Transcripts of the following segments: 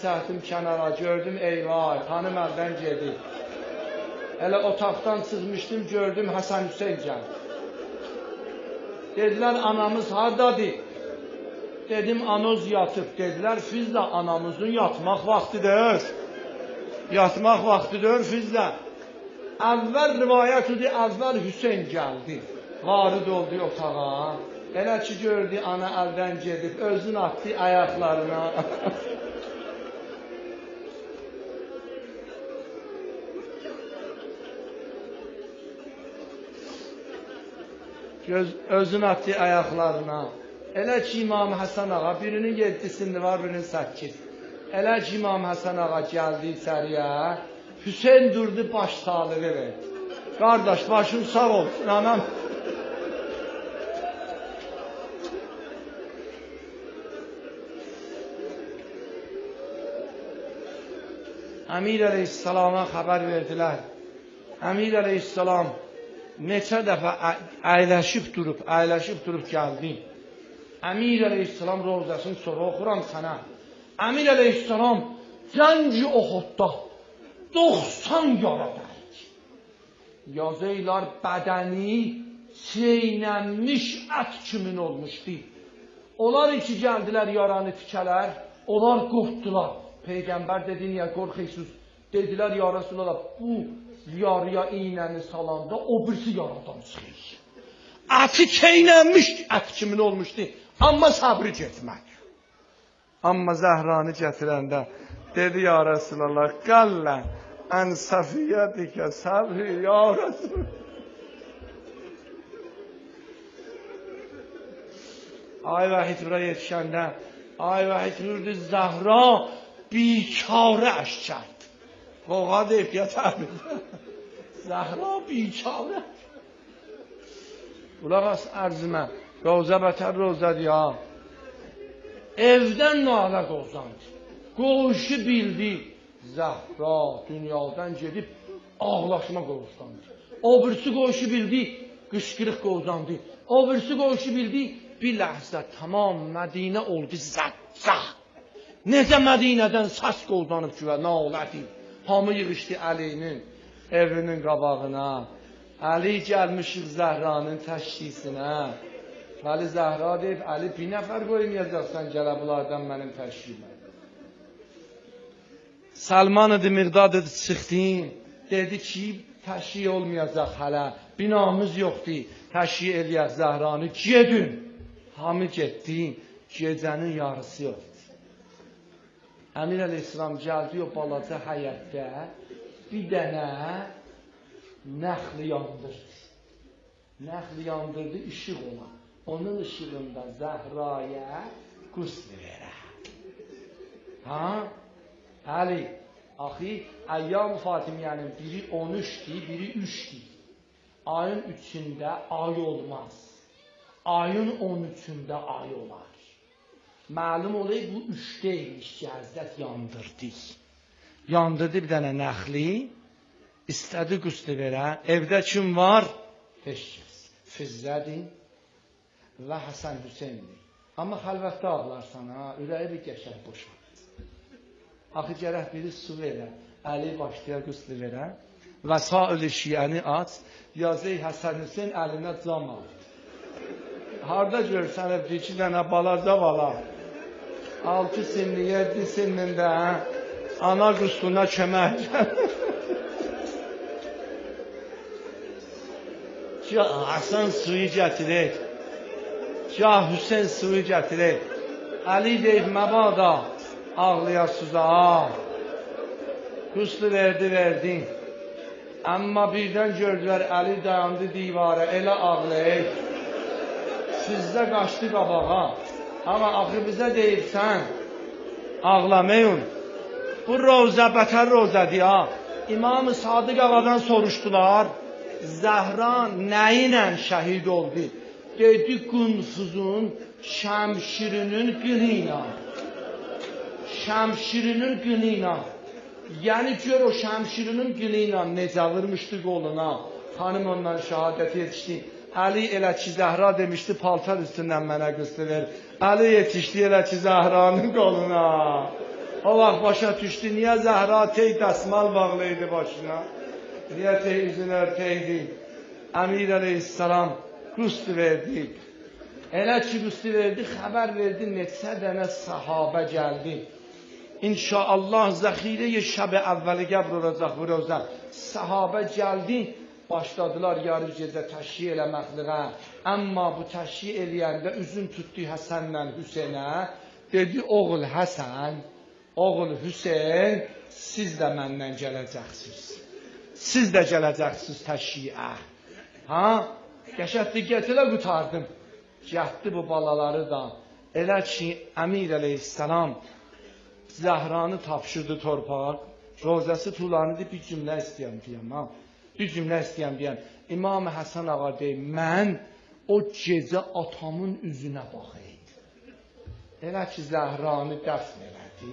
çəkdim kənara, gördüm eyvay, xanım əldən gedib. Elə otaqdan çıxmışdım, gördüm Həsən Hüseyn gəldi. Dedilər, anamız hardadır? Dedim, anoz yatıb. Dedilər, Füzlə, anamızın yatmaq vaxtıdır. Yatmaq vaxtıdır Füzlə. Əvvəl rivayət idi, əvvəl Hüseyn gəldi. Varid oldu otağa. Elə ki, gördü, ana əldən gedib, özün atdı ayaqlarına. Özün atdı ayaqlarına. Elə ki, İmam Həsən ağa, birinin 7'sində var, birinin 8. Elə ki, İmam Həsən ağa gəldi içəriyə, Hüseyn durdu, baş sağlığı verdi. Qardaş, başın sağ olsun, anam. Əmir əleyhissalama xəbər verdilər. Əmir əleyhissalam neçə dəfə əyləşib durub gəldi. Əmir əleyhissalam rozasını sonra oxuram sənə. Əmir əleyhissalam cəngi oxutda 90 yara dərk. Yazıylar bədəni çeynənmiş ət kimin olmuşdu. Onlar iki gəldilər yaranı tikələr, onlar qorxdular. Peyğəmbər dedi, niyə qorxuyorsunuz? Dedilər, ya Resulallah, bu yarıya iynəni salanda o birisi yaradan çıxır. Əti çeynənmiş ət kimin olmuşdu. Amma səbri getmək. Amma Zəhranı gətirəndə dedi, ya Resulallah, qəllə ən səfiyyətikə səbri, ya Resulallah. Ay vəhid buraya yetişəndə, ay vəhid vurdu Zəhra, bikarə əşkərd. Qoğa deyib, yətədir. Zəhra bikarə. Qulaq as ərzimə, Rozə bətər rozədir ya. Evdən nalə qozandı. Qoğuşu bildi. Zəhra dünyadan gedib ağlaşma qozandı. O birisi qoğuşu bildi, qışqırıq qozandı. O birisi qoğuşu bildi, bir ləhzə tamam Mədinə oldu zəccə. Necə Mədinədən səs qozanıb ki, və nalədi. Hamı yığışdı Əlinin evinin qabağına. Əli gəlmişik Zəhranın təşkisinə. Vəli Zəhra deyib, Əli bir nəfər qoymayacaqsan gələ bunlardan mənim təşkimə. Səlman idi, Miqdad idi, çıxdım. Dedi ki, təşkiyə olmayacaq hələ. Binamız yoxdur, təşkiyə eləyək Zəhranı. Gedin. Hamı getdim, gecənin yarısı yoxdur. Əmir əleyhissalam gəldi o balaca həyətdə bir dənə nəxli yandırdı. Nəxli yandırdı, işıq ona. Onun ışığında Zəhraya qusl verər. Ha? Əli, axı, Əyyam-ı Fatimiyənin biri 13'dir, biri 3'dir. Ayın 3'ündə ay olmaz. Ayın 13'ündə ay olar. Məlum olayı bu 3'deymiş ki, Həzrət yandırdı. Yandırdı bir dənə nəxli, istədi qusl verə. Evdə kim var? Heç kəs. Fizzədir və Həsən Hüseyndir. Amma xəlvətdə ağlarsan, ha, ürəyi bir qəşəng boşalır. Axı gərək biri su verə, Əli başlayar qusl verə və sair şiəni aç, yazı Həsən Hüseyn əlinə cam al. Harada görsən, bir iki dənə balaca bala, 6 sinli, 7 sinlində, ana qusluna kömək. Gah Həsən suyu gətirir, gah Hüseyn suyu gətirir. Əli deyib, məbada ağlayasız, quslu verdi. Amma birdən gördülər, Əli dayandı divara, elə ağlayır. Sizdə qaçdı qabağa. Amma axı bizə deyibsən, ağlamayın. Bu rozə bətər rozədir ha. İmam-ı Sadiq ağadan soruşdular, Zəhra nə ilə şəhid oldu? Dedi, Qunfuzun şəmşirinin qınıyla. Şəmşirinin qınıyla. Yəni gör o şəmşirinin qınıyla necə vurmuşdu qoluna. Xanım ondan şəhadət yetişdi. Əli elə ki Zəhra demişdi, paltar üstündən mənə qusl ver. Əli yetişdi elə ki Zəhranın qoluna. O vaxt başa düşdü, niyə Zəhra tey dəsmal bağlıydı başına, niyə tey üzünü örtəydi. Əmir əleyhissalam qüst verdi. Elə ki qüst verdi, xəbər verdi, neçə dənə sahabə gəldi. İnşaallah zəxirəyə şəb əvvəli qəbr olacaq bu rozə. Sahabə gəldi, başladılar yarı gecə təşhiyə eləməkliğə. Amma bu təşhiyə eləyəndə üzün tutdu Həsənlə Hüseynə. Dedi, oğul Həsən, oğul Hüseyn, siz də məndən gələcəksiniz. Siz də gələcəksiniz təşhiyə. Ha? Qəşətli gətirə qutardım. Gətdi bu balaları da. Elə ki, Əmir əleyhissalam Zəhranı tapşırdı torpağa. Rozəsi tulanıdır, bir cümlə istəyəm deyəm. Ha? Bir cümlə istəyəm deyəm. İmam Həsən ağa deyim, mən o gecə atamın üzünə baxaydım. Elə ki, Zəhranı dəfn elədi.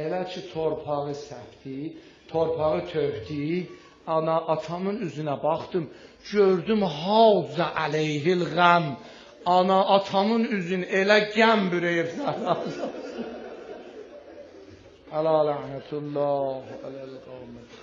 Elə ki, torpağı səpdi, torpağı tökdü. Ana, atamın üzünə baxdım, gördüm havza əleyhil qəm. Ana, atamın üzün elə qəm bürəyib Zəhranı. Əla lənətullah, ələl qavmət.